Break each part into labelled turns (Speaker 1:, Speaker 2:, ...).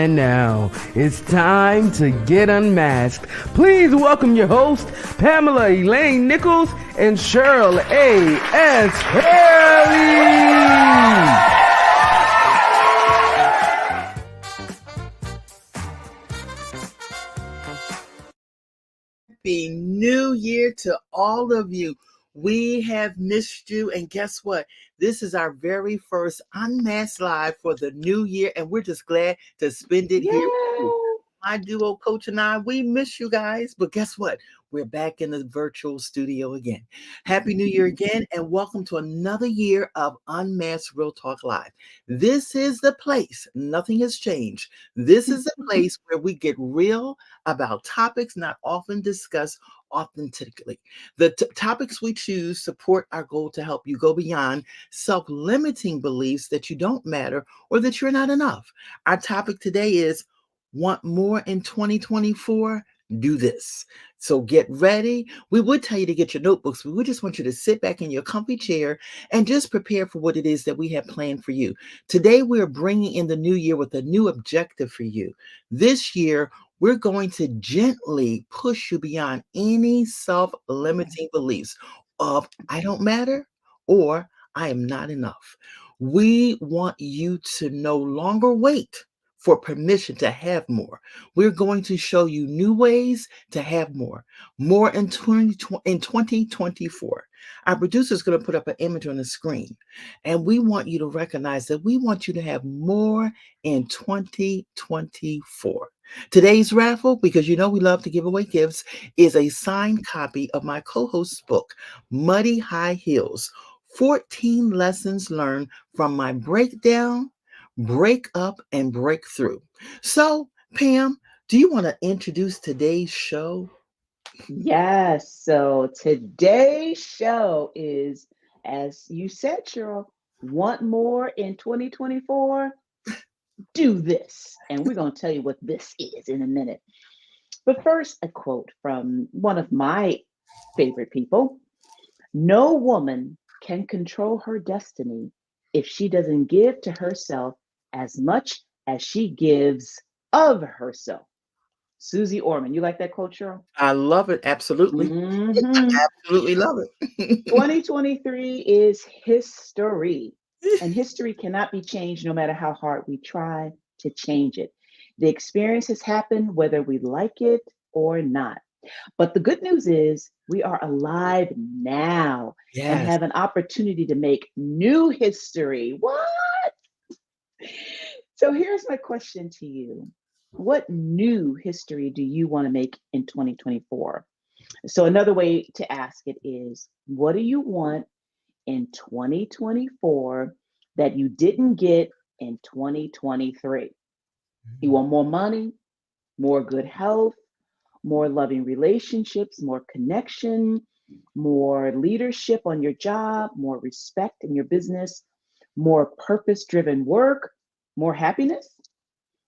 Speaker 1: And now, it's time to get unmasked. Please welcome your host, Pamela Elaine Nichols and Cheryl A.S. Haley.
Speaker 2: Happy New Year to all of you. We have missed you, and guess what? This is our very first Unmasked Live for the new year, and we're just glad to spend it here with you. My duo coach and I, we miss you guys, but guess what? We're back in the virtual studio again. Happy New Year again, and welcome to another year of Unmasked Real Talk Live. This is the place, nothing has changed. This is the place where we get real about topics not often discussed authentically. The topics we choose support our goal to help you go beyond self-limiting beliefs that you don't matter or that you're not enough. Our topic today is want more in 2024? Do this. So get ready. We would tell you to get your notebooks, but we just want you to sit back in your comfy chair and just prepare for what it is that we have planned for you. Today, we're bringing in the new year with a new objective for you. This year, we're going to gently push you beyond any self-limiting beliefs of I don't matter or I am not enough. We want you to no longer wait for permission to have more. We're going to show you new ways to have more in 2024. Our producer is going to put up an image on the screen, and we want you to recognize that we want you to have more in 2024. Today's raffle, because you know we love to give away gifts, is a signed copy of my co-host's book, Muddy High Heels, 14 Lessons Learned from My Breakdown, Break Up, and Breakthrough. So, Pam, do you want to introduce today's show?
Speaker 3: Yes. So today's show is, as you said, Cheryl, want more in 2024? Do this. And we're going to tell you what this is in a minute. But first, a quote from one of my favorite people. No woman can control her destiny if she doesn't give to herself as much as she gives of herself. Susie Orman. You like that quote, Cheryl?
Speaker 2: I love it. Absolutely.
Speaker 3: Mm-hmm.
Speaker 2: Absolutely love it.
Speaker 3: 2023 is history, and history cannot be changed no matter how hard we try to change it. The experience has happened whether we like it or not. But the good news is we are alive now and
Speaker 2: Yes.
Speaker 3: have an opportunity to make new history. What? So here's my question to you. What new history do you want to make in 2024? So another way to ask it is, what do you want in 2024 that you didn't get in 2023? You want more money, more good health, more loving relationships, more connection, more leadership on your job, more respect in your business, more purpose-driven work, more happiness?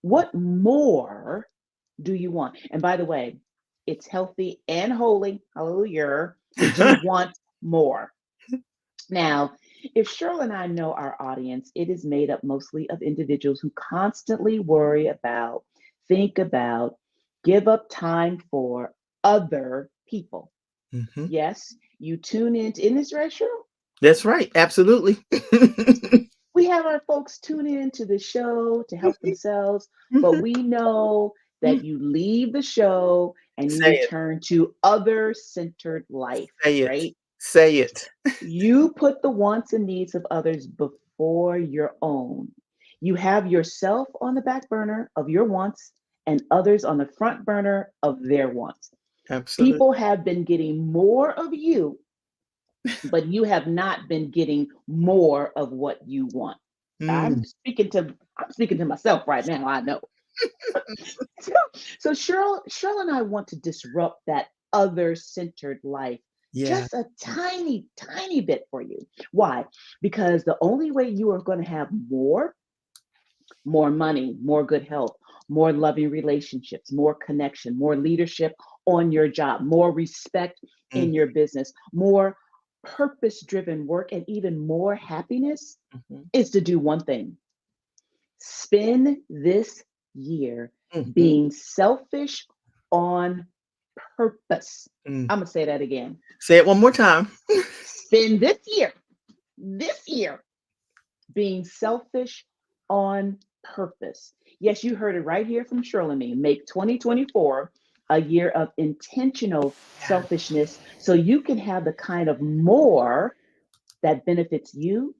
Speaker 3: What more do you want? And by the way, it's healthy and holy, hallelujah, to want more. Now, if Cheryl and I know our audience, it is made up mostly of individuals who constantly worry about, think about, give up time for other people.
Speaker 2: Mm-hmm.
Speaker 3: Yes, you tune in this right, Cheryl?
Speaker 2: That's right. Absolutely.
Speaker 3: We have our folks tune in to the show to help themselves, but we know that you leave the show and you
Speaker 2: Say it.
Speaker 3: return to other-centered life,
Speaker 2: Say it.
Speaker 3: right?
Speaker 2: Say it.
Speaker 3: You put the wants and needs of others before your own. You have yourself on the back burner of your wants and others on the front burner of their wants.
Speaker 2: Absolutely.
Speaker 3: People have been getting more of you, but you have not been getting more of what you want. I'm speaking to myself right now, I know. So Cheryl and I want to disrupt that other-centered life
Speaker 2: Yeah.
Speaker 3: just a tiny, tiny bit for you. Why? Because the only way you are going to have more money, more good health, more loving relationships, more connection, more leadership on your job, more respect in your business, more purpose-driven work, and even more happiness is to do one thing. Spend this year
Speaker 2: Mhm.
Speaker 3: being selfish on purpose.
Speaker 2: Mm.
Speaker 3: I'm going to say that again.
Speaker 2: Say it one more time.
Speaker 3: Spend this year being selfish on purpose. Yes, you heard it right here from Shirley and me. Make 2024 a year of intentional
Speaker 2: Yeah.
Speaker 3: selfishness so you can have the kind of more that benefits you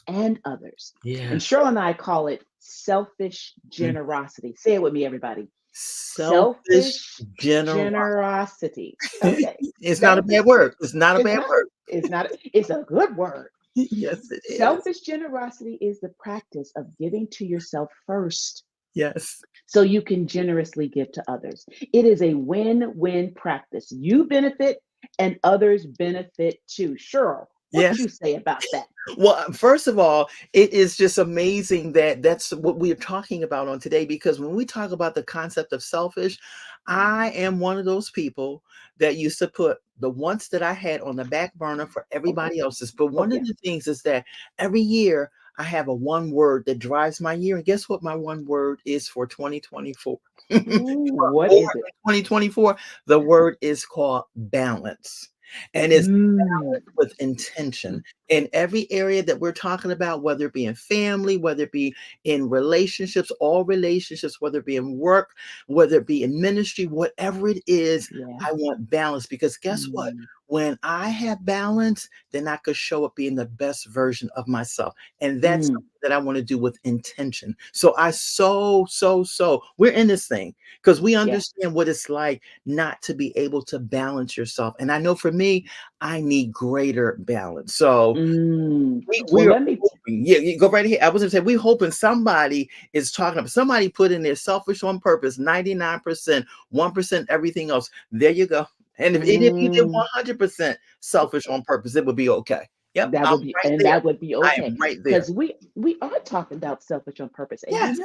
Speaker 3: and others. And
Speaker 2: Yes.
Speaker 3: Shirley and I call it selfish
Speaker 2: Mm.
Speaker 3: generosity. Say it with me, everybody.
Speaker 2: Selfish
Speaker 3: Selfish
Speaker 2: generosity.
Speaker 3: generosity. Okay.
Speaker 2: It's not a
Speaker 3: Selfish,
Speaker 2: bad word. It's not a
Speaker 3: it's
Speaker 2: bad
Speaker 3: not,
Speaker 2: word.
Speaker 3: it's not, it's a good word.
Speaker 2: Yes, it is.
Speaker 3: Selfish generosity is the practice of giving to yourself first
Speaker 2: Yes.
Speaker 3: so you can generously give to others. It is a win win practice. You benefit and others benefit too. Cheryl, what
Speaker 2: Yes.
Speaker 3: you say about that?
Speaker 2: Well, first of all, it is just amazing that that's what we're talking about on today, because when we talk about the concept of selfish, I am one of those people that used to put the wants that I had on the back burner for
Speaker 3: Okay.
Speaker 2: everybody else's. But
Speaker 3: Oh,
Speaker 2: one of
Speaker 3: yeah.
Speaker 2: the things is that every year I have a one word that drives my year. And guess what my one word is for 2024?
Speaker 3: Ooh,
Speaker 2: For
Speaker 3: what is it?
Speaker 2: 2024, the word is called balance. And it's
Speaker 3: Mm.
Speaker 2: with intention in every area that we're talking about, whether it be in family, whether it be in relationships, all relationships, whether it be in work, whether it be in ministry, whatever it is,
Speaker 3: Yeah.
Speaker 2: I want balance, because guess what?
Speaker 3: Mm.
Speaker 2: When I have balance, then I could show up being the best version of myself. And that's
Speaker 3: Mm.
Speaker 2: something that I want to do with intention. So we're in this thing because we
Speaker 3: Yeah.
Speaker 2: understand what it's like not to be able to balance yourself. And I know for me, I need greater balance. So
Speaker 3: Mm. Well,
Speaker 2: we're
Speaker 3: let me.
Speaker 2: hoping, yeah, you go right ahead. I was gonna say we're hoping somebody is talking about somebody put in there selfish on purpose, 99%, 1% everything else. There you go. And if you did
Speaker 3: Mm.
Speaker 2: 100% selfish on purpose, it would be okay. Yep,
Speaker 3: That
Speaker 2: I'm
Speaker 3: would be,
Speaker 2: right
Speaker 3: and
Speaker 2: there.
Speaker 3: that would be
Speaker 2: I
Speaker 3: okay,
Speaker 2: am right there.
Speaker 3: because we are talking about selfish on purpose. And
Speaker 2: Yes.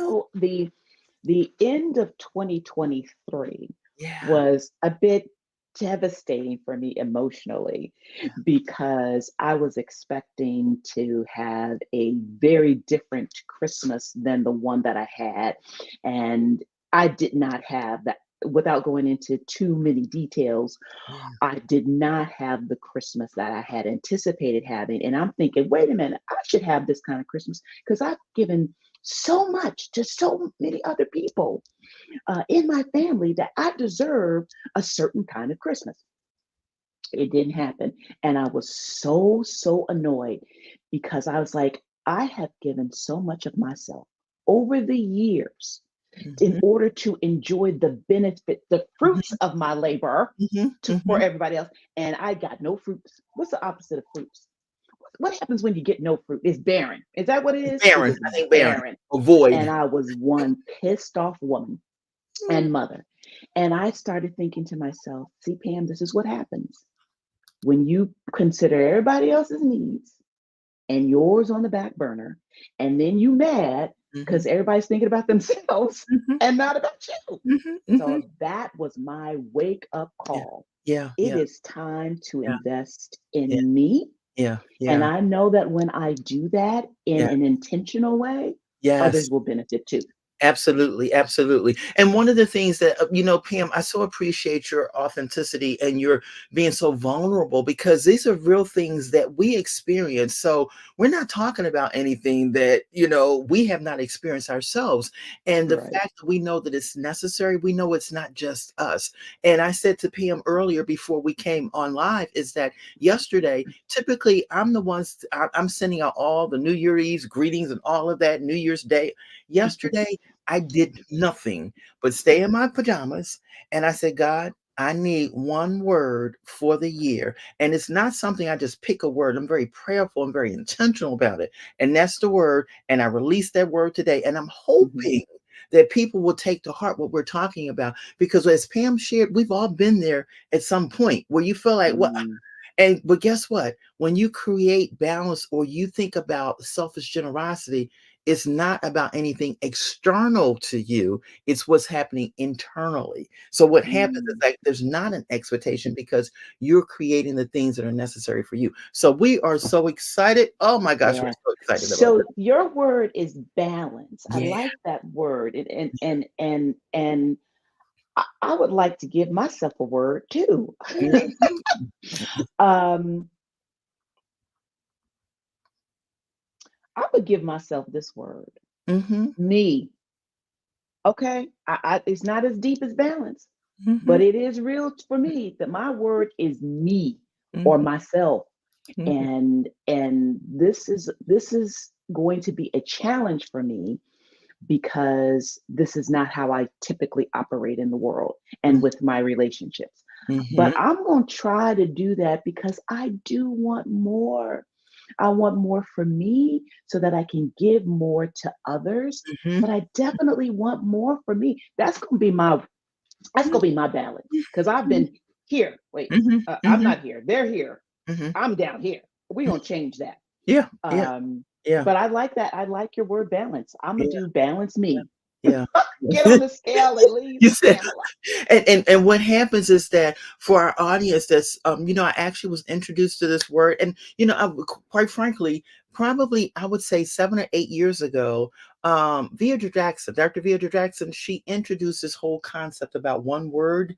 Speaker 3: the end of 2023
Speaker 2: Yeah.
Speaker 3: was a bit devastating for me emotionally,
Speaker 2: Yeah.
Speaker 3: because I was expecting to have a very different Christmas than the one that I had. And I did not have that. Without going into too many details,
Speaker 2: Yeah.
Speaker 3: I did not have the Christmas that I had anticipated having. And I'm thinking, wait a minute, I should have this kind of Christmas because I've given so much to so many other people in my family that I deserve a certain kind of Christmas. It didn't happen. And I was so annoyed, because I was like, I have given so much of myself over the years in
Speaker 2: Mhm,
Speaker 3: order to enjoy the benefit, the fruits
Speaker 2: mhm,
Speaker 3: of my labor
Speaker 2: mhm,
Speaker 3: for
Speaker 2: mhm.
Speaker 3: everybody else. And I got no fruits. What's the opposite of fruits? What happens when you get no fruit? It's barren. Is that what it is? It
Speaker 2: Barren.
Speaker 3: was
Speaker 2: I think barren.
Speaker 3: barren.
Speaker 2: Avoid.
Speaker 3: And I was one pissed off woman and mother. And I started thinking to myself, see, Pam, this is what happens when you consider everybody else's needs and yours on the back burner, and then you mad
Speaker 2: Mhm,
Speaker 3: because everybody's thinking about themselves
Speaker 2: mhm,
Speaker 3: and not about you.
Speaker 2: mhm, mhm.
Speaker 3: So that was my wake up
Speaker 2: Yeah,
Speaker 3: call.
Speaker 2: yeah,
Speaker 3: It
Speaker 2: yeah,
Speaker 3: is time to
Speaker 2: yeah,
Speaker 3: invest
Speaker 2: yeah,
Speaker 3: in me.
Speaker 2: yeah,
Speaker 3: And
Speaker 2: yeah,
Speaker 3: I know that when I do that in
Speaker 2: yeah.
Speaker 3: an intentional way, others
Speaker 2: Yes.
Speaker 3: will benefit too.
Speaker 2: Absolutely, absolutely. And one of the things that, Pam, I so appreciate your authenticity and your being so vulnerable, because these are real things that we experience. So we're not talking about anything that, we have not experienced ourselves. And the
Speaker 3: Right.
Speaker 2: fact that we know that it's necessary, we know it's not just us. And I said to Pam earlier before we came on live is that yesterday, typically I'm sending out all the New Year's Eve greetings and all of that, New Year's Day. Yesterday, I did nothing but stay in my pajamas. And I said, God, I need one word for the year. And it's not something I just pick a word. I'm very prayerful and very intentional about it. And that's the word. And I released that word today. And I'm
Speaker 3: Mhm.
Speaker 2: hoping that people will take to heart what we're talking about. Because as Pam shared, we've all been there at some point where you feel like, what?
Speaker 3: Mm.
Speaker 2: But guess what? When you create balance or you think about selfish generosity, it's not about anything external to you. It's what's happening internally. So what happens is
Speaker 3: Mm,
Speaker 2: like there's not an expectation because you're creating the things that are necessary for you. So we are so excited. Oh my gosh, we're
Speaker 3: yeah.
Speaker 2: so excited about
Speaker 3: So
Speaker 2: this.
Speaker 3: your word is balance. I
Speaker 2: Yeah.
Speaker 3: like that word. And I would like to give myself a word too. um, I would give myself this word.
Speaker 2: Mm-hmm.
Speaker 3: Me. Okay. It's not as deep as balance,
Speaker 2: Mm-hmm.
Speaker 3: but it is real for me that my word is me or
Speaker 2: Mm-hmm.
Speaker 3: myself.
Speaker 2: Mm-hmm.
Speaker 3: And this is going to be a challenge for me because this is not how I typically operate in the world and with my relationships.
Speaker 2: Mm-hmm.
Speaker 3: But I'm going to try to do that because I do want more. I want more for me so that I can give more to others.
Speaker 2: Mm-hmm.
Speaker 3: But I definitely want more for me. That's gonna be my balance because I've been here. Wait,
Speaker 2: Mm-hmm.
Speaker 3: I'm
Speaker 2: Mm-hmm.
Speaker 3: not here. They're here.
Speaker 2: Mm-hmm.
Speaker 3: I'm down here. We're gonna change that.
Speaker 2: Yeah. Yeah.
Speaker 3: Um,
Speaker 2: Yeah.
Speaker 3: but I like that. I like your word balance. I'm gonna
Speaker 2: Yeah.
Speaker 3: do balance me.
Speaker 2: Yeah.
Speaker 3: Get on the scale at least,
Speaker 2: You said,
Speaker 3: Pamela.
Speaker 2: and what happens is that for our audience, that's I actually was introduced to this word, and quite frankly, probably I would say 7 or 8 years ago, Dr. Viadra Jackson, she introduced this whole concept about one word,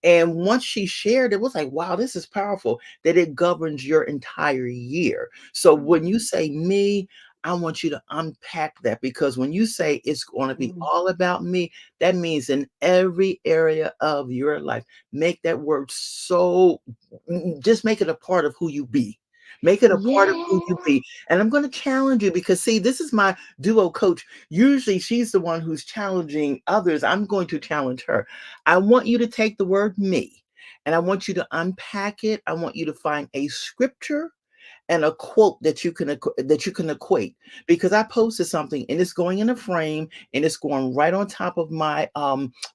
Speaker 2: and once she shared, it was like, wow, this is powerful. That it governs your entire year. So when you say me, I want you to unpack that because when you say it's going to be
Speaker 3: Mm.
Speaker 2: all about me, that means in every area of your life, make that word so, just make it a part of who you be. Make it a part of who you
Speaker 3: Yeah.
Speaker 2: be. And I'm going to challenge you because, see, this is my duo coach. Usually she's the one who's challenging others. I'm going to challenge her. I want you to take the word me and I want you to unpack it. I want you to find a scripture and a quote that you can equate, because I posted something and it's going in a frame and it's going right on top of my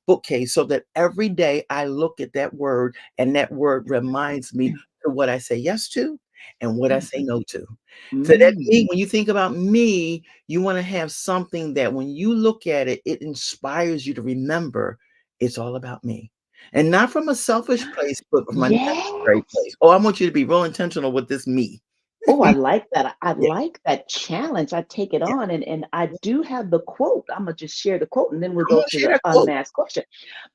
Speaker 2: bookcase so that every day I look at that word and that word reminds me to what I say yes to and what I say no to. So that
Speaker 3: Mm.
Speaker 2: me, when you think about me, you want to have something that when you look at it, it inspires you to remember it's all about me. And not from a selfish place, but from a necessary
Speaker 3: Yes.
Speaker 2: place. Oh, I want you to be real intentional with this me.
Speaker 3: Oh, I like that. I
Speaker 2: Yeah,
Speaker 3: like that challenge. I take it
Speaker 2: yeah,
Speaker 3: on, and I
Speaker 2: yeah.
Speaker 3: do have the quote. I'm gonna just share the quote, and then we'll
Speaker 2: Come
Speaker 3: go
Speaker 2: on,
Speaker 3: to
Speaker 2: share
Speaker 3: the
Speaker 2: that quote.
Speaker 3: unmasked question.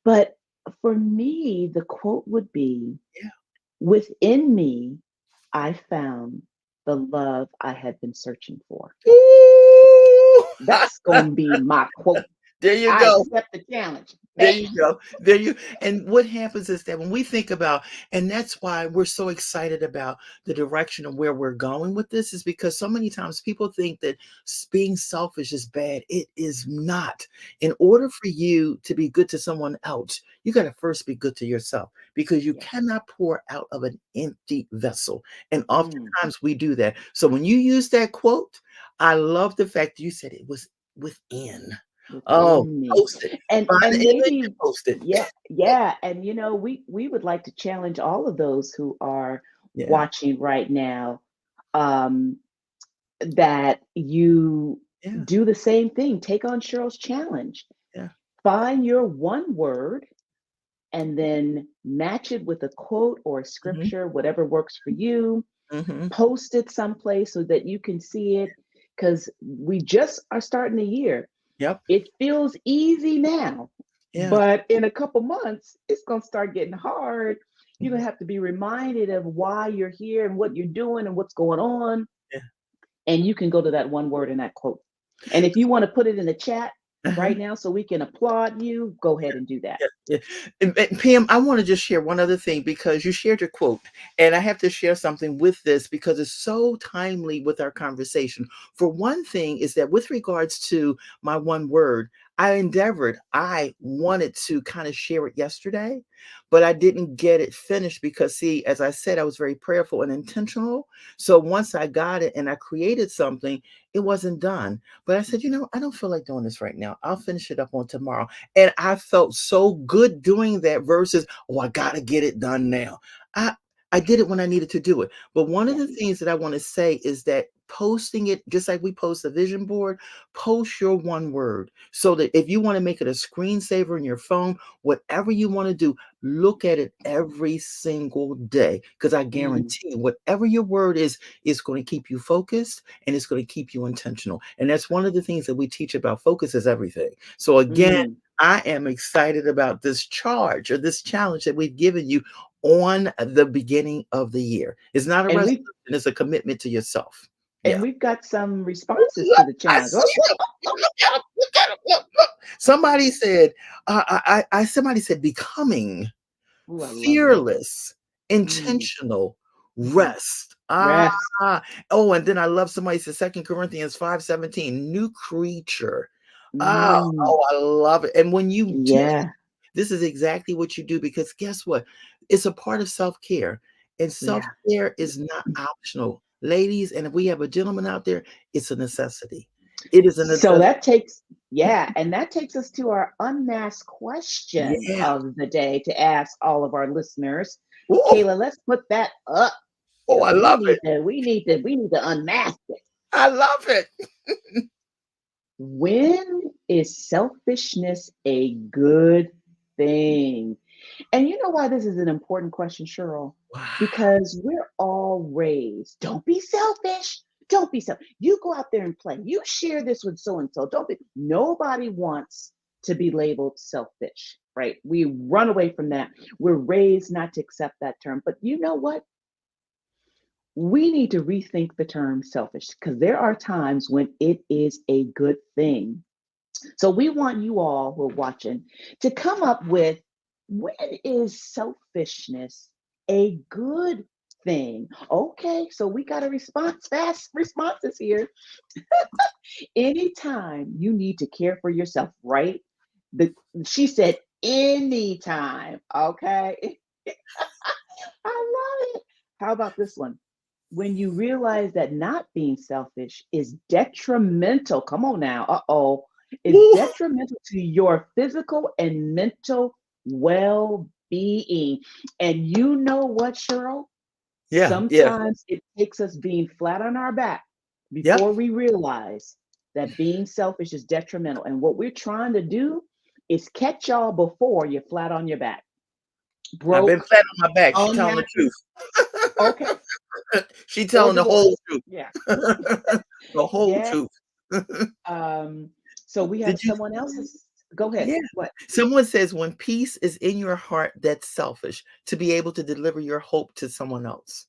Speaker 3: But for me, the quote would be,
Speaker 2: Yeah.
Speaker 3: "Within me, I found the love I had been searching for."
Speaker 2: Ooh.
Speaker 3: That's gonna be my quote.
Speaker 2: There you
Speaker 3: I
Speaker 2: go.
Speaker 3: accept the challenge.
Speaker 2: There
Speaker 3: Bam.
Speaker 2: you go. There you and what happens is that when we think about, and that's why we're so excited about the direction of where we're going with this, is because so many times people think that being selfish is bad. It is not. In order for you to be good to someone else, you got to first be good to yourself because you
Speaker 3: Yes.
Speaker 2: cannot pour out of an empty vessel. And
Speaker 3: Mm,
Speaker 2: oftentimes we do that. So when you use that quote, I love the fact that you said it was within. Oh,
Speaker 3: within me.
Speaker 2: post it. Find
Speaker 3: And
Speaker 2: the image
Speaker 3: maybe,
Speaker 2: and post it.
Speaker 3: yeah, yeah. And we would like to challenge all of those who are
Speaker 2: Yeah,
Speaker 3: watching right now, um, that you
Speaker 2: yeah,
Speaker 3: do the same thing. Take on Cheryl's challenge.
Speaker 2: yeah.
Speaker 3: Find your one word and then match it with a quote or a
Speaker 2: Mhm,
Speaker 3: scripture, whatever works for you.
Speaker 2: mhm.
Speaker 3: Post it someplace so that you can see it because we just are starting the year.
Speaker 2: Yep,
Speaker 3: It feels easy now,
Speaker 2: yeah.
Speaker 3: but in a couple months, it's going to start getting hard. You're going
Speaker 2: Mhm,
Speaker 3: to have to be reminded of why you're here and what you're doing and what's going on.
Speaker 2: yeah.
Speaker 3: And you can go to that one word in that quote. And if you want to put it in the chat
Speaker 2: Uh-huh.
Speaker 3: right now so we can applaud you, go ahead and do that.
Speaker 2: Yeah, yeah. And Pam, I want to just share one other thing because you shared your quote, and I have to share something with this because it's so timely with our conversation. For one thing, is that with regards to my one word, I wanted to kind of share it yesterday, but I didn't get it finished because, see, as I said, I was very prayerful and intentional. So once I got it and I created something, it wasn't done. But I said, I don't feel like doing this right now. I'll finish it up on tomorrow. And I felt so good doing that versus, oh, I got to get it done now. I I did it when I needed to do it. But one of the
Speaker 3: Yes.
Speaker 2: things that I want to say is that posting it just like we post a vision board. Post your one word so that if you want to make it a screensaver in your phone, whatever you want to do, look at it every single day, because I guarantee you, whatever your word is going to keep you focused and it's going to keep you intentional. And that's one of the things that we teach about focus is everything. So again, I am excited about this charge or this challenge that we've given you on the beginning of the year. It's not a
Speaker 3: And
Speaker 2: resolution, it's a commitment to yourself. Yeah.
Speaker 3: we've got some responses to the
Speaker 2: I
Speaker 3: challenge.
Speaker 2: see them. Look at them. Look at them. Look. Somebody said, somebody said, becoming
Speaker 3: Ooh, I love that.
Speaker 2: fearless, intentional,
Speaker 3: Mhm.
Speaker 2: rest.
Speaker 3: Rest.
Speaker 2: Oh, and then I love somebody said 2 Corinthians 5:17, new creature.
Speaker 3: Mm,
Speaker 2: I love it. And when you do,
Speaker 3: yeah.
Speaker 2: this is exactly what you do, because guess what? It's a part of self-care. And
Speaker 3: Yeah.
Speaker 2: self-care is not optional. Ladies, and if we have a gentleman out there, it's a necessity. It is a
Speaker 3: So
Speaker 2: necessity.
Speaker 3: that takes, yeah, and that takes us to our unmasked question
Speaker 2: Yeah.
Speaker 3: of the day to ask all of our listeners.
Speaker 2: Oh,
Speaker 3: Kayla, let's put that up
Speaker 2: oh, I
Speaker 3: because
Speaker 2: love it.
Speaker 3: we need to unmask it.
Speaker 2: I love it.
Speaker 3: When is selfishness a good thing? And you know why this is an important question, Cheryl?
Speaker 2: Wow.
Speaker 3: Because we're all raised. Don't be selfish. Don't be selfish. You go out there and play. You share this with so and so. Don't be. Nobody wants to be labeled selfish, right? We run away from that. We're raised not to accept that term. But you know what? We need to rethink the term selfish because there are times when it is a good thing. So we want you all who are watching to come up with, when is selfishness a good thing? Okay, so we got a response, fast responses here. Anytime you need to care for yourself, right? The She said anytime. Okay. I love it. How about this one? When you realize that not being selfish is detrimental, come on now, is
Speaker 2: Woo.
Speaker 3: detrimental to your physical and mental well being. And you know what, Cheryl?
Speaker 2: Yeah, yeah.
Speaker 3: Sometimes it takes us being flat on our back
Speaker 2: Yep.
Speaker 3: before we realize that being selfish is detrimental. And what we're trying to do is catch y'all before you're flat on your back,
Speaker 2: I've been
Speaker 3: broke,
Speaker 2: flat on my back. She telling the
Speaker 3: unhappy.
Speaker 2: truth.
Speaker 3: Okay.
Speaker 2: She
Speaker 3: Or
Speaker 2: telling the whole
Speaker 3: divorce.
Speaker 2: truth.
Speaker 3: Yeah.
Speaker 2: The whole
Speaker 3: Yeah.
Speaker 2: truth.
Speaker 3: So we have
Speaker 2: Did you?
Speaker 3: someone else's. Go ahead.
Speaker 2: Yeah.
Speaker 3: What?
Speaker 2: Someone says when peace is in your heart, that's selfish to be able to deliver your hope to someone else.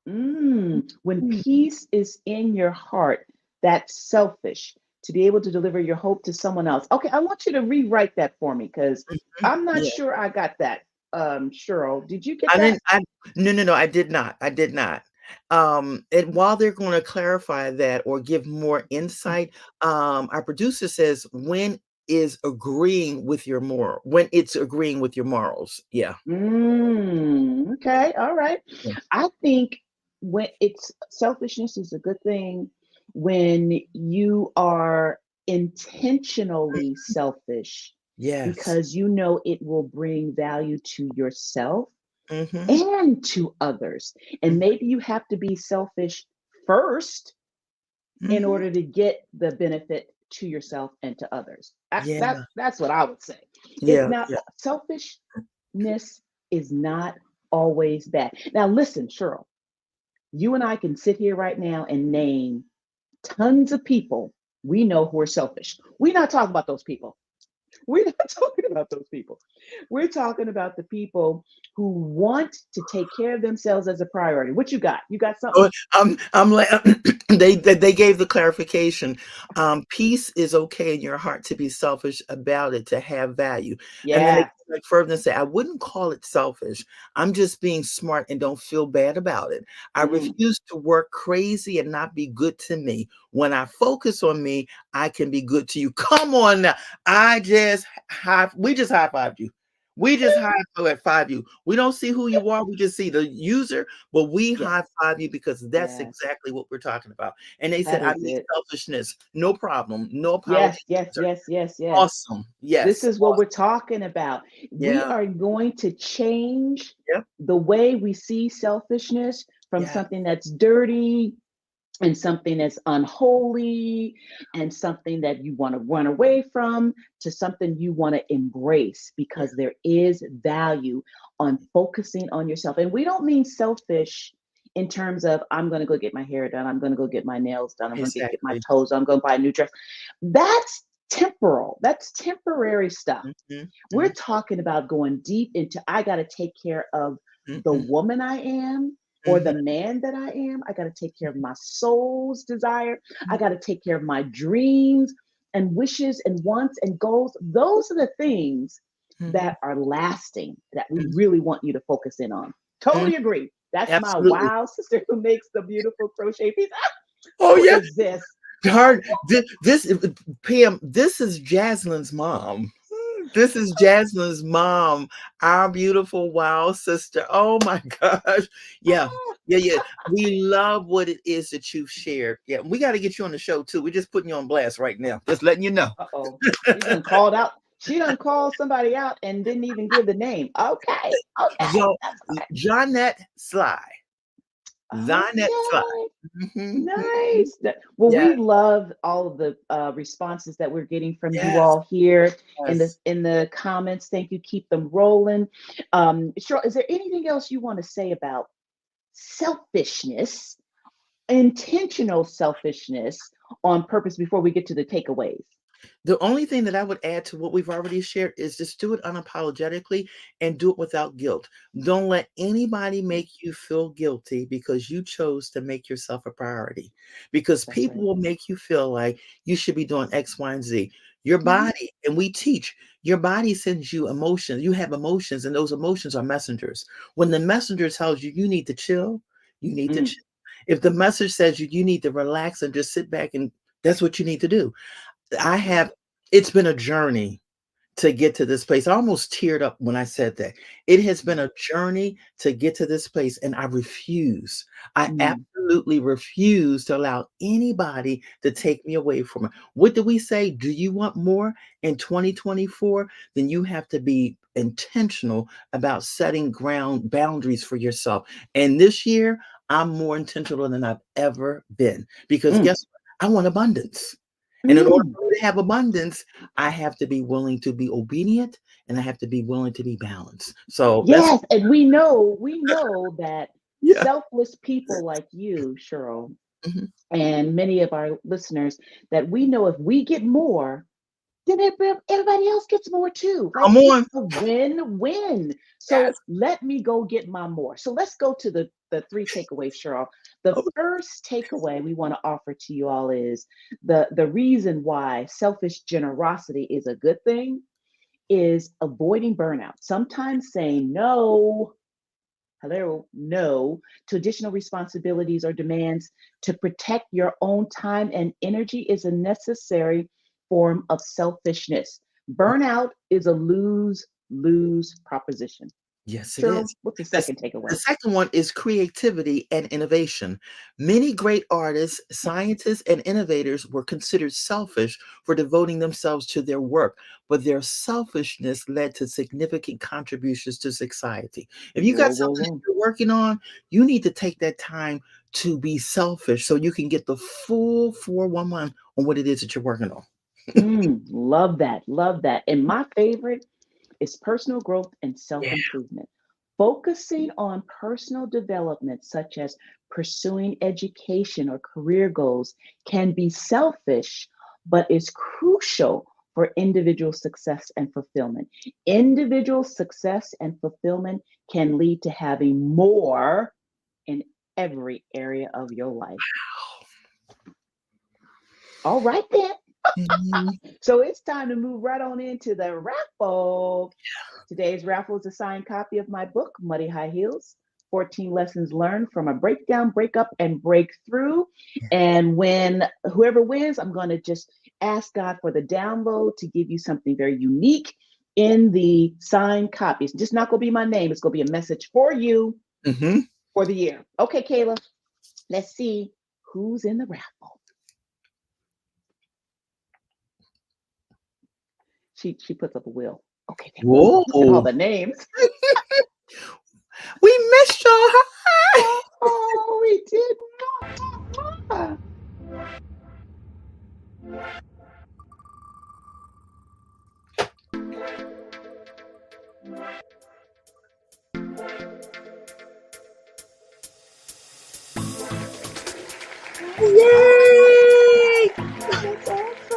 Speaker 3: When
Speaker 2: Mm.
Speaker 3: peace is in your heart, that's selfish to be able to deliver your hope to someone else. Okay, I want you to rewrite that for me because
Speaker 2: Mhm.
Speaker 3: I'm not
Speaker 2: Yeah.
Speaker 3: sure I got that. Cheryl, did you get
Speaker 2: I
Speaker 3: that?
Speaker 2: didn't. No. I did not. I did not. And while they're going to clarify that or give more insight, our producer says when is agreeing with your moral, when it's agreeing with your morals. Yeah.
Speaker 3: Okay, all right.
Speaker 2: Yeah.
Speaker 3: I think when it's selfishness is a good thing when you are intentionally selfish
Speaker 2: Yes.
Speaker 3: because you know it will bring value to yourself
Speaker 2: Mm-hmm.
Speaker 3: and to others. And maybe you have to be selfish first in
Speaker 2: Mm-hmm.
Speaker 3: order to get the benefit to yourself and to others.
Speaker 2: Yeah.
Speaker 3: That's what I would say. It's
Speaker 2: Yeah.
Speaker 3: not
Speaker 2: Yeah.
Speaker 3: selfishness is not always bad. Now listen, Cheryl, you and I can sit here right now and name tons of people we know who are selfish. We're not talking about those people. We're not talking about those people. We're talking about the people who want to take care of themselves as a priority. What you got? You got
Speaker 2: Oh,
Speaker 3: something?
Speaker 2: I'm like they gave the clarification. Peace is okay in your heart to be selfish about it, to have value. And then they
Speaker 3: Yeah.
Speaker 2: like further and say, I wouldn't call it selfish. I'm just being smart and don't feel bad about it. I
Speaker 3: Mm,
Speaker 2: refuse to work crazy and not be good to me. When I focus on me, I can be good to you. Come on now. We just high five you. We just high five you. We don't see who you are. We just see the user, but we
Speaker 3: yes.
Speaker 2: high five you because that's
Speaker 3: Yes.
Speaker 2: exactly what we're talking about. And they said,
Speaker 3: That
Speaker 2: I
Speaker 3: is
Speaker 2: mean,
Speaker 3: it.
Speaker 2: selfishness, no problem, no apology.
Speaker 3: Yes, yes, yes, yes, yes.
Speaker 2: Awesome.
Speaker 3: This
Speaker 2: Yes.
Speaker 3: is what we're
Speaker 2: Awesome.
Speaker 3: talking about. We
Speaker 2: Yeah.
Speaker 3: are going to change
Speaker 2: Yep.
Speaker 3: the way we see selfishness from
Speaker 2: Yeah.
Speaker 3: something that's dirty and something that's unholy and something that you want to run away from to something you want to embrace, because there is value on focusing on yourself. And we don't mean selfish in terms of I'm going to go get my hair done, I'm going to go get my nails done, I'm going to get my
Speaker 2: Exactly.
Speaker 3: toes done, I'm going to buy a new dress. That's temporal. That's temporary stuff.
Speaker 2: Mhm,
Speaker 3: We're talking about going deep into I got to take care of the
Speaker 2: mhm,
Speaker 3: woman I am or the
Speaker 2: mhm,
Speaker 3: man that I am. I got to take care of my soul's desire. I
Speaker 2: mhm,
Speaker 3: got to take care of my dreams and wishes and wants and goals. Those are the things
Speaker 2: mhm,
Speaker 3: that are lasting that we
Speaker 2: mhm,
Speaker 3: really want you to focus in on.
Speaker 2: mhm.
Speaker 3: Totally agree. That's my
Speaker 2: Absolutely.
Speaker 3: wow sister who makes the beautiful crochet piece.
Speaker 2: Oh
Speaker 3: Who
Speaker 2: yeah.
Speaker 3: is this?
Speaker 2: Her, this Pam, this is Jaslyn's mom. This is Jaslyn's mom, our beautiful wow sister. Oh my gosh. Yeah. Yeah, yeah. We love what it is that you've shared. Yeah, we got to get you on the show too. We're just putting you on blast right now. Just letting you know.
Speaker 3: Uh-oh. She done called out. She done called somebody out and didn't even give the name. Okay. Okay.
Speaker 2: Yo,
Speaker 3: That's okay.
Speaker 2: Jeanette Sly. Jeanette Sly.
Speaker 3: Okay.
Speaker 2: Mhm.
Speaker 3: Nice. Well,
Speaker 2: Yeah,
Speaker 3: we love all of the responses that we're getting from you
Speaker 2: yes,
Speaker 3: all here
Speaker 2: yes.
Speaker 3: in the comments. Thank you. Keep them rolling. Cheryl, is there anything else you want to say about selfishness, intentional selfishness on purpose before we get to the takeaways?
Speaker 2: The only thing that I would add to what we've already shared is just do it unapologetically and do it without guilt. Don't let anybody make you feel guilty because you chose to make yourself a priority. Because
Speaker 3: That's
Speaker 2: people
Speaker 3: right.
Speaker 2: will make you feel like you should be doing X, Y, and Z. Your
Speaker 3: Mhm.
Speaker 2: body, and we teach, your body sends you emotions. You have emotions, and those emotions are messengers. When the messenger tells you you need to chill, you need to
Speaker 3: Mm,
Speaker 2: chill. If the message says you need to relax and just sit back, and that's what you need to do. I
Speaker 3: that's right.
Speaker 2: have It's been a journey to get to this place. I almost teared up when I said that. It has been
Speaker 3: Mm,
Speaker 2: a journey to get to this place, and I refuse. I
Speaker 3: mm,
Speaker 2: absolutely refuse to allow anybody to take me away from it. What do we say? Do you want more in 2024? Then you have to be intentional about setting ground boundaries for yourself. And this year, I'm more intentional than I've ever been because
Speaker 3: mm,
Speaker 2: guess what? I want abundance. And in order
Speaker 3: mm.
Speaker 2: for me to have abundance, I have to be willing to be obedient and I have to be willing to be balanced. So that's
Speaker 3: Yes, and we know that
Speaker 2: yeah.
Speaker 3: selfless people like you, Cheryl,
Speaker 2: Mhm.
Speaker 3: and many of our listeners, that we know if we get more, then everybody else gets more too, right?
Speaker 2: Come
Speaker 3: It's
Speaker 2: on.
Speaker 3: a win-win. So
Speaker 2: Yes.
Speaker 3: let me go get my more. So let's go to the three takeaways, Cheryl. The
Speaker 2: Oh,
Speaker 3: first takeaway we want to offer to you all is the reason why selfish generosity is a good thing is avoiding burnout. Sometimes saying no, hello, no to additional responsibilities or demands to protect your own time and energy is a necessary form of selfishness. Burnout is a lose lose proposition.
Speaker 2: yes, it
Speaker 3: Cheryl,
Speaker 2: is.
Speaker 3: what's the
Speaker 2: This
Speaker 3: second
Speaker 2: the
Speaker 3: takeaway?
Speaker 2: second one is creativity and innovation. Many great artists, scientists, and innovators were considered selfish for devoting themselves to their work, but their selfishness led to significant contributions to society. If you got
Speaker 3: Whoa, whoa,
Speaker 2: something that
Speaker 3: whoa.
Speaker 2: you're working on, you need to take that time to be selfish so you can get the full 411 on what it is that you're working on.
Speaker 3: Love that. Love that. And my favorite is personal growth and self
Speaker 2: Yeah.
Speaker 3: improvement. Focusing on personal development, such as pursuing education or career goals, can be selfish, but is crucial for individual success and fulfillment. Individual success and fulfillment can lead to having more in every area of your life. All right, then.
Speaker 2: Mhm.
Speaker 3: So it's time to move right on into the raffle. Today's raffle is a signed copy of my book, Muddy High Heels 14 Lessons Learned from a Breakdown, Breakup, and Breakthrough. And when whoever wins, I'm going to just ask God for the download to give you something very unique in the signed copy. It's just not going to be my name, it's going to be a message for you
Speaker 2: Mhm.
Speaker 3: for the year. Okay, Kayla, let's see who's in the raffle. She puts up a wheel. Okay, thank you.
Speaker 2: Whoa.
Speaker 3: Look at all the names.
Speaker 2: We missed y'all. Hi.
Speaker 3: Oh, we did not.
Speaker 2: Yay!
Speaker 3: That's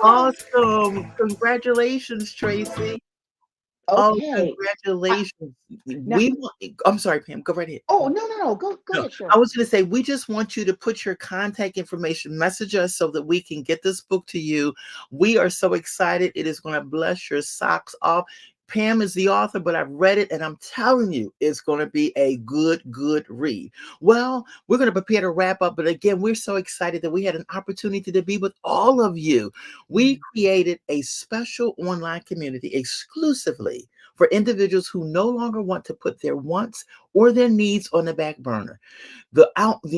Speaker 3: awesome.
Speaker 2: Awesome. Congratulations, Tracy. Oh,
Speaker 3: Okay.
Speaker 2: congratulations.
Speaker 3: Now,
Speaker 2: I'm sorry, Pam. Go right ahead.
Speaker 3: oh, no. Go
Speaker 2: No,
Speaker 3: ahead, Cheryl.
Speaker 2: I was going to say, we just want you to put your contact information, message us so that we can get this book to you. We are so excited. It is going to bless your socks off. Pam is the author, but I've read it and I'm telling you, it's going to be a good read. Well, we're going to prepare to wrap up. But again, we're so excited that we had an opportunity to be with all of you. We created a special online community exclusively for individuals who no longer want to put their wants or their needs on the back burner. The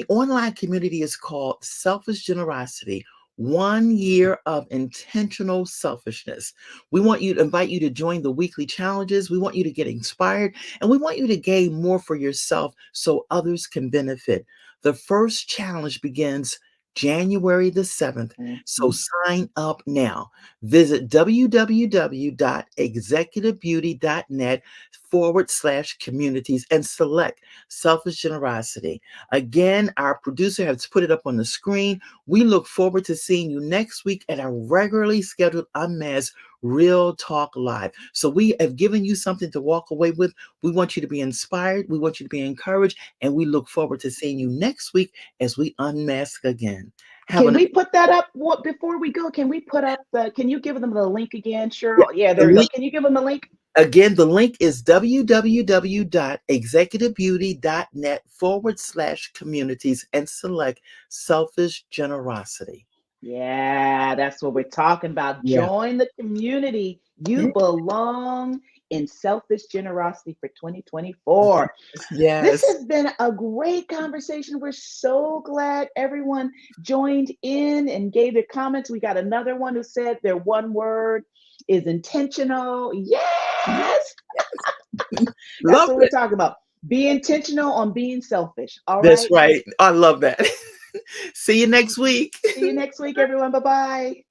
Speaker 2: online community is called Selfish Generosity. 1 year of intentional selfishness. We want you to invite you to join the weekly challenges. We want you to get inspired and we want you to gain more for yourself so others can benefit. The first challenge begins January the 7th. So sign up now. Visit www.executivebeauty.net/communities and select Selfish Generosity. Again, our producer has put it up on the screen. We look forward to seeing you next week at our regularly scheduled Unmasked Real Talk Live. So we have given you something to walk away with. We want you to be inspired. We want you to be encouraged. And we look forward to seeing you next week as we unmask again.
Speaker 3: Can we put that up before we go? Can we put up can you give them the link again, Cheryl? Yeah, there we go. Can you give them the link?
Speaker 2: Again, the link is www.executivebeauty.net/communities and select Selfish Generosity.
Speaker 3: Yeah, that's what we're talking about.
Speaker 2: Yeah.
Speaker 3: Join the community. You belong in Selfish Generosity for 2024.
Speaker 2: Yes.
Speaker 3: This has been a great conversation. We're so glad everyone joined in and gave their comments. We got another one who said their one word is intentional. Yes! That's what we're talking about. Be intentional on being selfish. All right.
Speaker 2: That's right. I love that. See you next week.
Speaker 3: See you next week, everyone. Bye-bye.